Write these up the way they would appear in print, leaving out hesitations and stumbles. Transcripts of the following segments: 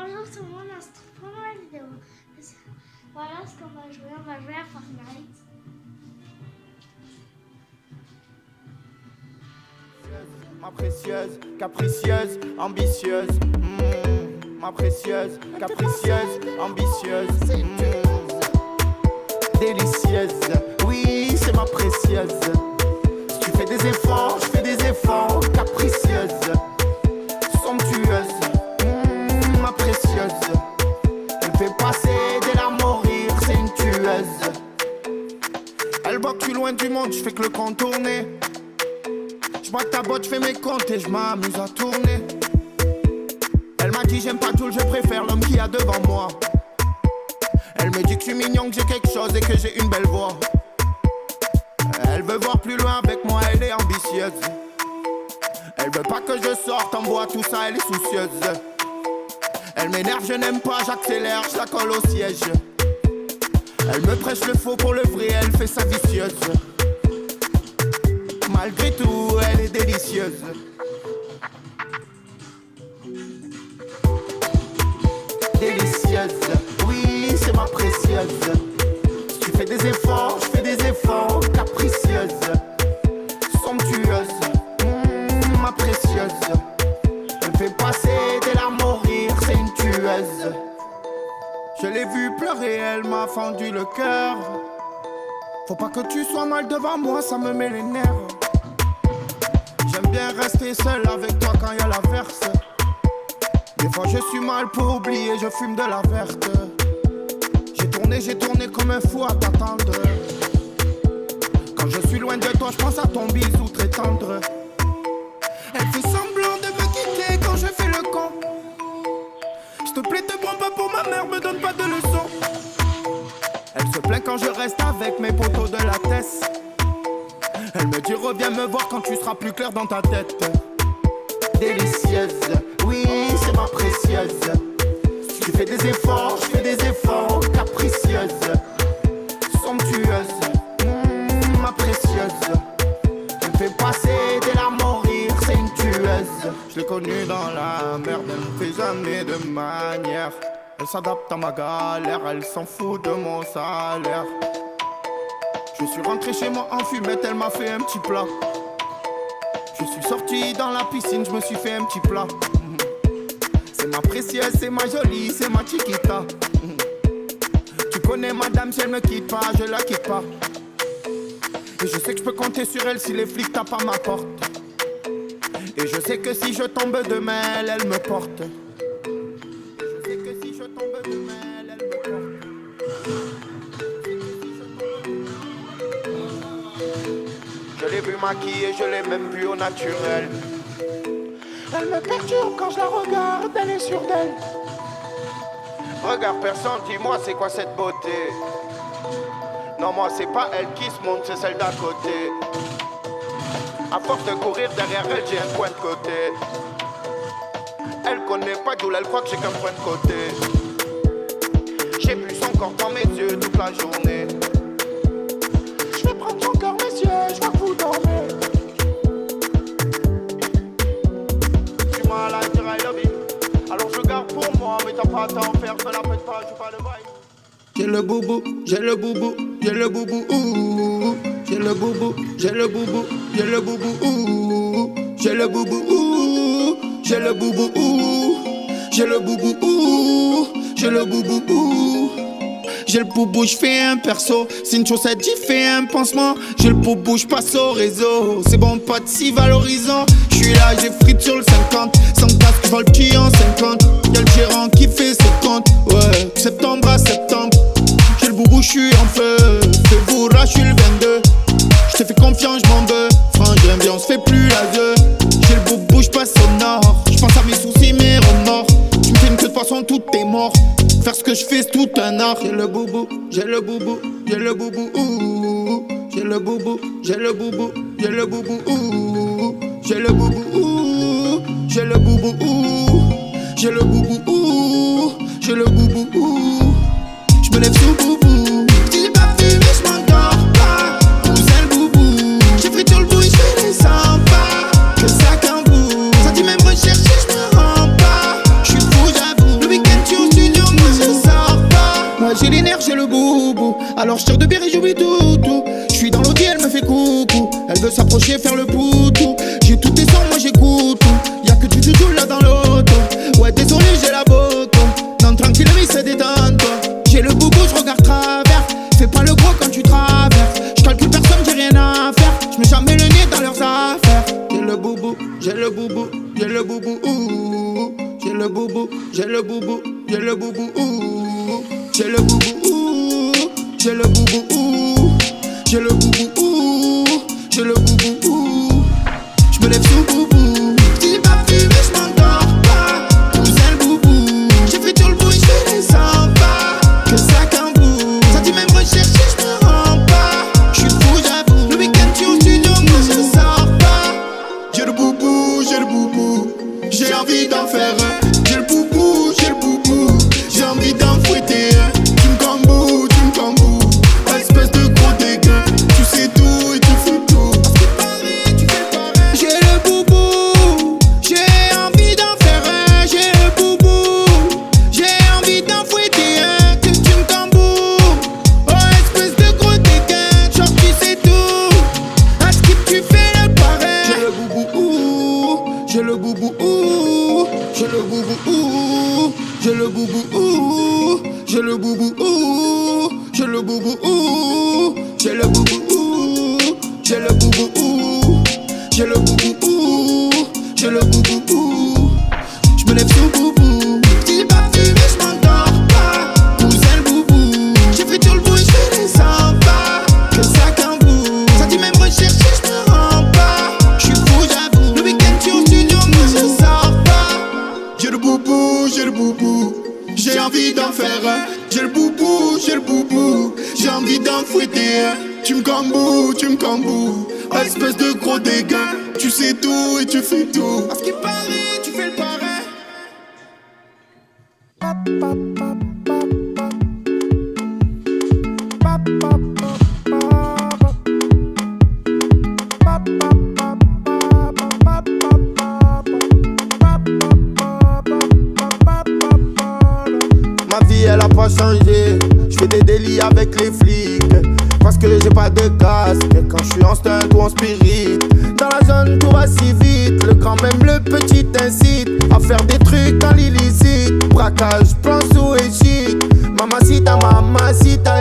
bonjour tout le monde, dans cette première vidéo. Voilà ce qu'on va jouer. On va jouer à Fortnite. Ma précieuse, capricieuse, ambitieuse. Ma précieuse, capricieuse, ambitieuse. Délicieuse, oui, c'est ma précieuse. Si tu fais des efforts, je fais des efforts. Capricieuse, somptueuse, ma précieuse. Elle fait passer des larmes au rire, c'est une tueuse. Elle voit que je suis loin du monde, je fais que le contourner. J'bois ta botte, j'fais mes comptes et j'm'amuse à tourner. Elle m'a dit j'aime pas tout, je préfère l'homme qui a devant moi. Elle me dit que je suis mignon, que j'ai quelque chose et que j'ai une belle voix. Elle veut voir plus loin avec moi, elle est ambitieuse. Elle veut pas que je sorte en bois, tout ça, elle est soucieuse. Elle m'énerve, je n'aime pas, j'accélère, je la colle au siège. Elle me prêche le faux pour le vrai, elle fait sa vicieuse. Malgré tout, elle est délicieuse. Délicieuse, oui, c'est ma précieuse. Si tu fais des efforts, je fais des efforts. Capricieuse, somptueuse, ma précieuse. Elle fait passer des larmes au rire, c'est une tueuse. Je l'ai vue pleurer, elle m'a fendu le cœur. Faut pas que tu sois mal devant moi, ça me met les nerfs. J'aime bien rester seul avec toi quand y'a l'averse. Des fois je suis mal pour oublier, je fume de la verte. J'ai tourné comme un fou à t'attendre. Quand je suis loin de toi, je pense à ton bisou très tendre. Elle fait semblant de me quitter quand je fais le con. S'il te plaît, te prends pas pour ma mère, me donne pas de leçons. Elle se plaint quand je reste avec mes poteaux de la tête. Elle me dit reviens me voir quand tu seras plus clair dans ta tête. Délicieuse, oui c'est ma précieuse. Si tu fais des efforts, je fais des efforts. Capricieuse, somptueuse, ma précieuse. Elle fait passer des larmes au rire, c'est une tueuse. Je l'ai connue dans la merde, elle me fait jamais de manière. Elle s'adapte à ma galère, elle s'en fout de mon salaire. Je suis rentré chez moi en fumette, elle m'a fait un petit plat. Je suis sorti dans la piscine, je me suis fait un petit plat. C'est ma précieuse, c'est ma jolie, c'est ma chiquita. Tu connais madame, si elle me quitte pas, je la quitte pas. Et je sais que je peux compter sur elle si les flics tapent à ma porte. Et je sais que si je tombe demain, elle me porte. Je sais que si je tombe demain, elle me porte. Je l'ai vu maquillée, je l'ai même vue au naturel. Elle me perturbe quand je la regarde, elle est sûre d'elle. Regarde personne, dis-moi c'est quoi cette beauté. Non moi c'est pas elle qui se monte, c'est celle d'à côté. À force de courir derrière elle, j'ai un coin de côté. Elle connaît pas d'où elle croit que j'ai qu'un point de côté. J'ai vu son corps dans mes yeux toute la journée. Je vais prendre son cœur messieurs, je vois que vous dormez. Tu m'as la dire I love you. Alors je garde pour moi, mais t'as pas à t'en faire, fais la fête pas, joue pas le bail. J'ai le boubou, j'ai le boubou, j'ai le boubou, ouh. J'ai le boubou, j'ai le boubou, j'ai le boubou, ouh. J'ai le boubou, ouh. J'ai le boubou, ouh. J'ai le boubou, ouh. J'ai le boubou, ouh. J'ai le boubou, j'fais un perso. C'est une chaussette, j'y fais un pansement. J'ai le boubou, j'passe au réseau. C'est bon, pas de si valorisant. J'suis là, j'ai frite sur le 50. Sans casque, j'vole le petit en 50. Y'a le gérant qui fait ses comptes. Ouais, septembre à septembre. J'ai le boubou, j'suis en feu. Fais-vous là, j'suis le 22. J'te fais confiance, j'm'en veux. Franc, j'aime bien, on se fait plus la gueule. J'ai le boubou, j'passe au nord. J'pense à mes soucis, mes remords. Tu me fais une queue de façon, tout est mort. Faire ce que je fais, c'est tout un art. J'ai le boubou, j'ai le boubou, j'ai le boubou, ouh. J'ai le boubou, j'ai le boubou, j'ai le boubou, ouh. J'ai le boubou, ouh. J'ai le boubou, ouh. J'ai le boubou, ouh. J'ai le boubou, ouh. J'me lève sous boubou. Si j'ai pas fumé, j'm'endors pas. Où c'est le boubou? J'ai frites sur le bout, j'fais les 100 pas. Que ça qu'un bout. Ça dit même rechercher, j'me rends pas. J'suis fou, j'avoue. Le week-end Alors je tire de bière et j'oublie tout. Je suis dans l'audi, elle me fait coucou. Elle veut s'approcher, faire le poutou. J'ai tout tes sons, moi j'écoute tout. Y'a que du là dans l'auto. Ouais désolé j'ai la boto. Non tranquille mais c'est détente-toi. J'ai le boubou, je regarde travers. Fais pas le gros quand tu traverses. Je calcule personne, j'ai rien à faire. Je mets jamais le nez dans leurs affaires. J'ai le boubou, j'ai le boubou, j'ai le boubou. J'ai le boubou, j'ai le boubou, j'ai le boubou. J'ai le boubou, j'ai le boubou. J'ai le boubou, j'ai le boubou. Je me lève sous boubou. Si j'ai pas fumé, je m'endors pas. Où c'est le boubou? J'ai fait tout le bruit, je fais les 100 pas. Que ça qu'un bout. Ça dit même rechercher, je me rends pas. Je suis fou, j'avoue. Le week-end, tu au studio, moi je sors pas. J'ai le boubou, j'ai le boubou. J'ai envie d'en faire un. J'ai le boubou, j'ai le boubou. J'ai envie d'en fouetter un. Tu me camboues, tu me camboues. Espèce de gros dégueu. Tu sais tout et tu fais tout. Parce que pareil, tu fais pareil. J'ai le boubou. J'ai envie d'en faire un. J'ai le boubou. J'ai envie d'en fouetter un. Que tu me camboues. Oh, espèce de gros dégueu. Genre tu sais tout. À skip tu fais le pareil. J'ai le boubou. J'ai le boubou. J'ai le boubou. J'ai le boubou. J'ai le boubou. J'ai le boubou. J'ai le boubou. J'ai le boubou. J'ai le boubou. J'ai le boubou. Je me lève sous boubou. Si j'ai pas fumé, je m'endors pas. Où c'est le boubou? J'ai fait tout le bruit, je fais les 100 pas. Que ça qu'un bout. Ça dit même rechercher, je me rends pas. Je suis fou, j'avoue. Le week-end, tu au studio, moi je sors pas. J'ai le boubou, j'ai le boubou. J'ai envie d'en faire un. J'ai le boubou, j'ai le boubou. J'ai envie d'en fouetter un. Tu me camboues, tu me camboues. Espèce de gros dégueu. Tu sais tout et tu fais tout. À ce qui paraît, tu fais le pareil. Ma vie elle a pas changé. Je fais des délits avec les flics. Parce que j'ai pas de casque. Quand je suis en stunt ou en spirit. Dans la zone tout va si vite. Le grand même le petit incite à faire des trucs dans l'illicite. Braquage, plan sous et shit. Mamacita, mamacita.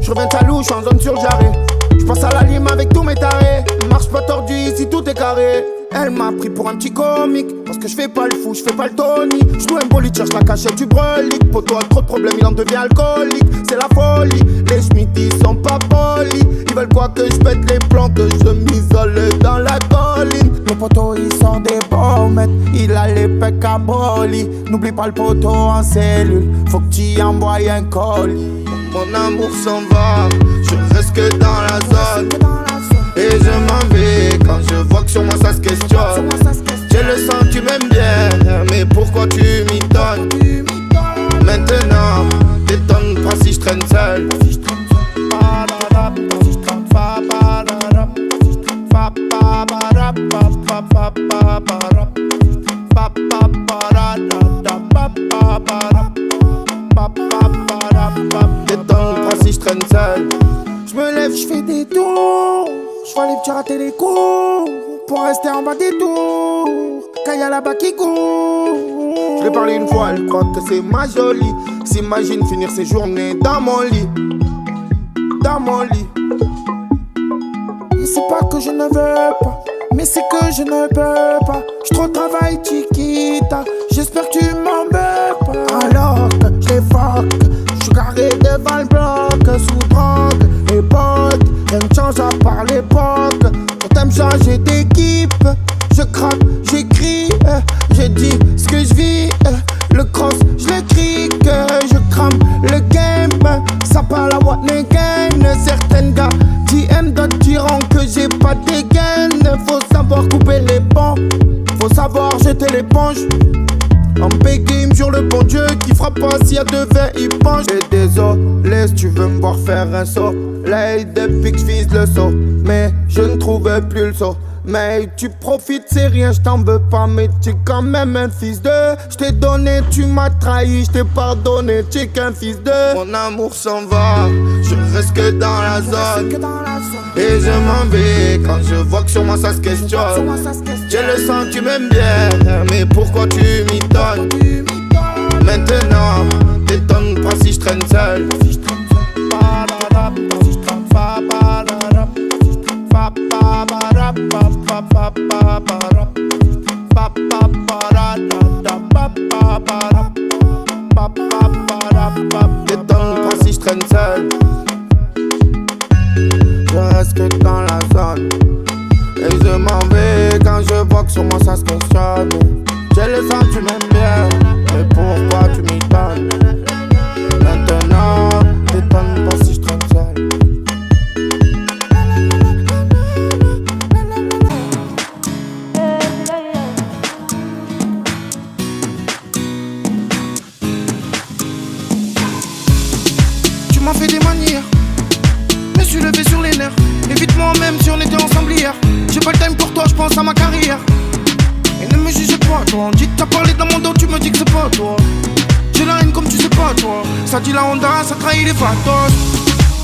Je reviens de Salou, je suis en zone sur Jarret. Je passe à la lime avec tous mes tarés. Marche pas tordu ici tout est carré. Elle m'a pris pour un petit comique. Parce que je fais pas le fou, je fais pas le Tony. Je loue un bolide, cherche la cachette du brelique. Poto a trop de problèmes, il en devient alcoolique. C'est la folie, les schmitts ils sont pas polis. Ils veulent quoi que je pète les plombs, que je m'isole dans la colline. Le poteau il sort des pommettes, il a les pecs à broli. N'oublie pas le poteau en cellule, faut que tu envoies un colis. Mon amour s'en va, je reste que dans la zone. Et je m'en vais quand je vois que sur moi ça se questionne. J'ai le sang, tu m'aimes bien, mais pourquoi tu m'y donnes? Maintenant, t'étonnes pas si je traîne seul. T'étonnes pas si je traîne seul. Je me lève, je fais des tours. Je vois les petits rater les coups pour rester en bas des tours. Quand y'a là-bas qui court. Je l'ai parlé une fois, elle croit que c'est ma jolie. S'imagine finir ses journées dans mon lit. Dans mon lit. C'est pas que je ne veux pas, mais c'est que je ne peux pas. Je trop travaille chiquita. J'espère que tu m'en veux pas. Alors que je les fuck, je suis garé devant le bloc. Sous drogue, époque, rien ne change à part l'époque. Quand t'aimes changer d'équipe, je craque, j'écris, je dis ce que je vis. Le cross, je le crique, je crame le game. Ça parle à Wattnegen. Certaines gars DM, d'autres diront que j'ai pas de dégaine. Faut savoir couper les ponts, faut savoir jeter l'éponge. En béguine, me jure le bon Dieu qui frappe pas s'il y a de vin, il penche. Et désolé si tu veux me voir faire un saut. L'œil depuis que je vise le saut, mais je ne trouvais plus le saut. Mais tu profites, c'est rien, je t'en veux pas, mais t'es quand même un fils de. Je t'ai donné, tu m'as trahi, je t'ai pardonné, t'es qu'un fils de. Mon amour s'en va, je reste que dans la zone. Et je m'en vais quand je vois que sur moi ça se questionne. J'ai le sens, tu m'aimes bien, mais pourquoi tu m'y donnes? Maintenant, t'étonnes pas si je traîne seul. T'étonnes pas si je traîne seul. Je reste que dans la zone. Et je m'en vais quand je vois que sur moi ça se questionne. J'ai le sens, tu m'aimes bien, mais pourquoi tu m'y donnes? Maintenant, t'étonnes pas si je traîne seul. Tu m'as fait des manières, me suis levé sur les nerfs. Évite-moi même si on était ensemble hier. J'ai pas le time pour toi, je pense à ma carrière. Et ne me juge pas toi, on dit que t'as parlé dans mon dos, tu me dis que c'est pas toi. J'ai la haine comme tu sais pas toi. Ça dit la Honda, ça trahit les vatos.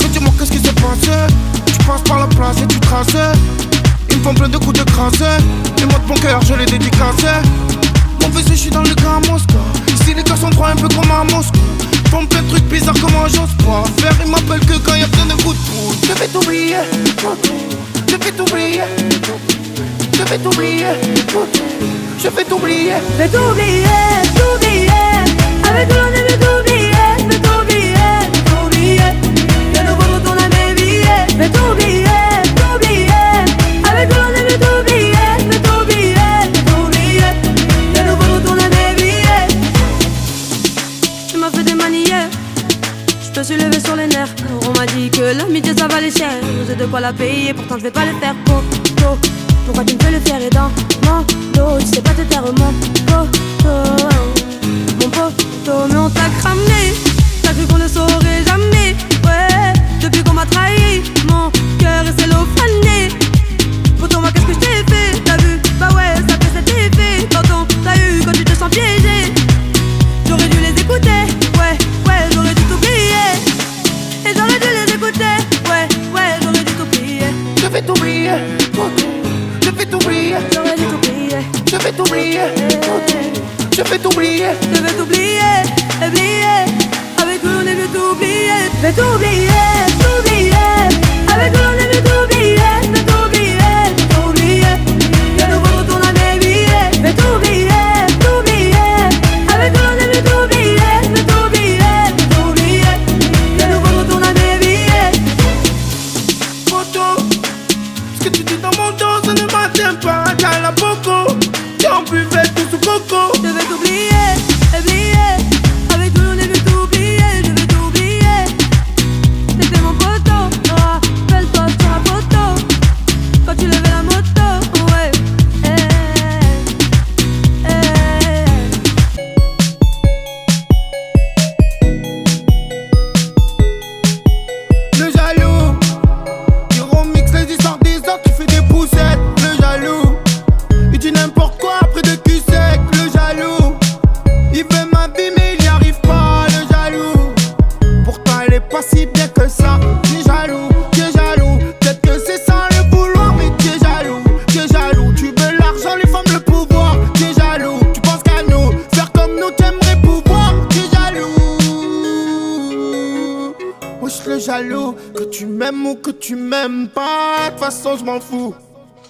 Mais dis-moi qu'est-ce qui s'est passé. Tu passes par la place et tu traces. Ils me font plein de coups de crasse. Et moi de bon cœur je les dédicacé. Mon fils je suis dans le grand Moscou. Ici les gars sont droits un peu comme à Moscou. Font plein de trucs bizarres que moi j'ose pas faire. Ils m'appellent que quand y'a plein de coups de pouce. Je vais t'oublier, je vais t'oublier, je vais t'oublier, je vais t'oublier, je vais t'oublier, t'oublier. Avec tout le monde je vais t'oublier, je vais t'oublier, t'oublier. De nouveau retourne à mes billets. Je vais t'oublier, t'oublier. Avec tout le monde je vais t'oublier, je vais t'oublier, t'oublier. De nouveau retourne à mes billets. Tu m'as fait des manières, je me suis levé sur les nerfs. On m'a dit que l'amitié ça valait cher. J'ai de quoi la payer, pourtant je vais pas le faire. Pourquoi tu me fais le faire et dans mon dos? Tu sais pas te taire mon poteau. Mon poteau, mais on t'a cramé. T'as cru qu'on ne saurait jamais. Ouais, depuis qu'on m'a trahi, mon cœur est cellophané. Pourtant moi qu'est-ce que je t'ai fait? T'as vu? Bah ouais, ça fait cet effet. Quand on t'a eu, quand tu te sens piégé. J'aurais dû les écouter. Ouais, j'aurais dû t'oublier. Et j'aurais dû les écouter. Ouais, j'aurais dû t'oublier. Je vais t'oublier, je vais t'oublier, j'aurais dû t'oublier. je vais t'oublier, je vais t'oublier, je vais t'oublier, oublier. Avec tout le monde je vais t'oublier. Je vais t'oublier, t'oublier. Avec tout le monde je vais t'oublier, je vais t'oublier, t'oublier. De nouveau retourne à mes billets. Je vais t'oublier, t'oublier. Avec tout le monde je vais t'oublier, je vais t'oublier, t'oublier. De nouveau retourne à mes billets. Photo, ce que tu dis dans mon dos, ça ne m'atteint pas. T'as la poco, t'es en buvette tout sous coco. Je vais t'oublier, oublier. Avec tout le monde je vais t'oublier, je vais t'oublier. C'était mon poteau, rappelle-toi sur la photo. Quand tu levais la moto, ouais. Le jaloux, il remix les histoires des autres, tu fais des poussettes. Le jaloux, il dit n'importe quoi après de cul sec. Le jaloux, il veut ma vie mais il n'y arrive pas. Le jaloux, pourtant elle est pas si bien que ça. Tu es jaloux, peut-être que c'est sans le vouloir. Mais tu es jaloux, tu veux l'argent, les femmes, le pouvoir. Tu es jaloux, tu penses qu'à nous, faire comme nous, t'aimerais pouvoir. Tu es jaloux, wesh le jaloux. Que tu m'aimes ou que tu m'aimes pas, de toute façon je m'en fous.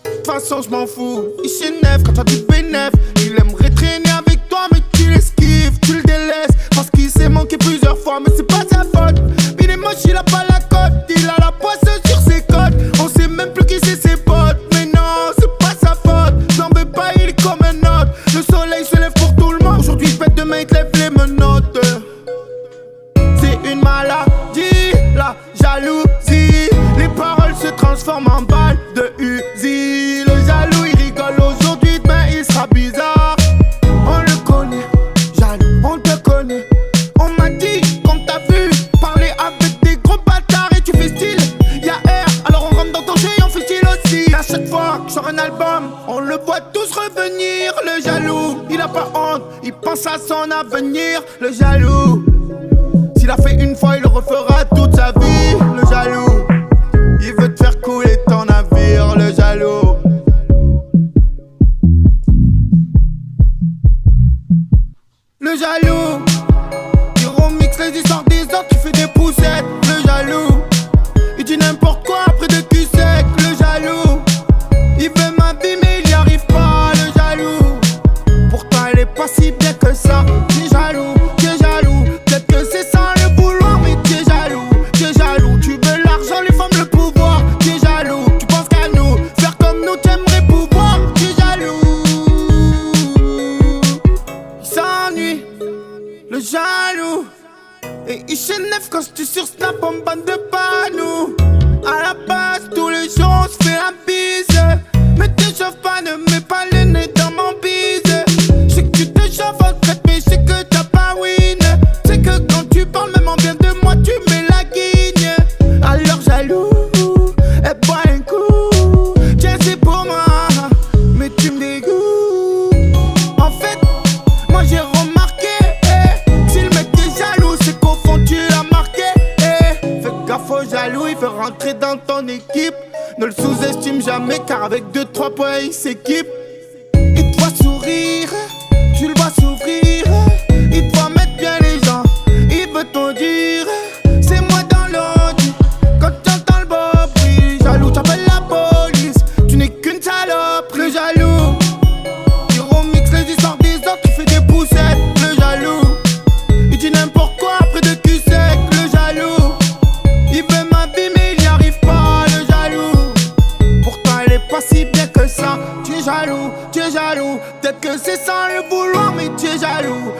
De toute façon je m'en fous. Il s'énerve quand t'as du bénéf. Il aimerait traîner avec toi mais tu l'esquives, tu le délaisses. Parce qu'il s'est manqué plusieurs fois mais c'est pas sa faute. Il est moche, il a pas la cote. Il a la poisse sur ses côtes. On sait même plus qui c'est ses potes. Mais non, c'est pas sa faute. J'en veux pas, il est comme un autre. Le soleil se lève pour tout le monde. Aujourd'hui il pète, demain il te lève les menottes. C'est une maladie, la jalousie. Les paroles se transforment en balles de Uzi. Le jaloux il rigole aujourd'hui, demain il sera bizarre. On le connaît, jaloux, on te connaît. On m'a dit qu'on t'a vu parler avec des gros bâtards et tu fais style. Y'a air, alors on rentre dans ton jeu et on fait style aussi. À chaque fois que je sors un album, les histoires des autres, tu fais des poussettes. Le jaloux, il dit n'importe quoi après de cul sec. Le jaloux, il veut ma vie mais il y arrive pas. Le jaloux, pourtant elle est pas si bien que ça. Tu es jaloux, peut-être que c'est sans le vouloir. Mais tu es jaloux, tu veux l'argent, les femmes, le pouvoir. Tu es jaloux, tu penses qu'à nous, faire comme nous, t'aimerais pouvoir. Tu es jaloux, il s'ennuie, le jaloux. Et il s'énerve quand j'étais sur Snap en bande de panneaux. À la base, tous les jours, on se fait la bise. Mais tu chauffes pas, ne mets pas le nez dans mon bise. Je sais que tu te chauffes en traite, mais je sais que t'as pas win. C'est que quand tu parles, même en bien de moi, tu mets la guigne. Alors jaloux, et bois un coup. Tiens, c'est pour moi, mais tu me dégoûtes. En fait, moi j'ai remarqué, si le mec est jaloux, c'est qu'au fond tu l'as marqué. Fais gaffe au jaloux, il veut rentrer dans ton équipe. Ne le sous-estime jamais, car avec 2-3 points il s'équipe. Il te voit sourire, tu le vois s'ouvrir. Il te voit mettre bien les gens, il veut t'en dire. C'est moi dans l'audi, quand tu entends le beau bruit. Jaloux, t'appelles la police, tu n'es qu'une salope. Le jaloux, il remixe les histoires des autres, tu fais des poussettes. Le jaloux, il dit n'importe quoi après de cul sec. Le jaloux, il veut ma vie mais il n'y arrive pas. Le jaloux, pourtant elle est pas si bien que ça. Tu es jaloux, peut-être que c'est sans le vouloir. Mais tu es jaloux,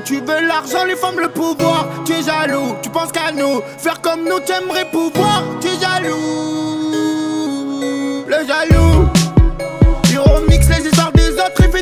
tu veux l'argent, les femmes, le pouvoir. Tu es jaloux, tu penses qu'à nous, faire comme nous, t'aimerais pouvoir. Tu es jaloux, le jaloux, il remixe les histoires des autres, il fait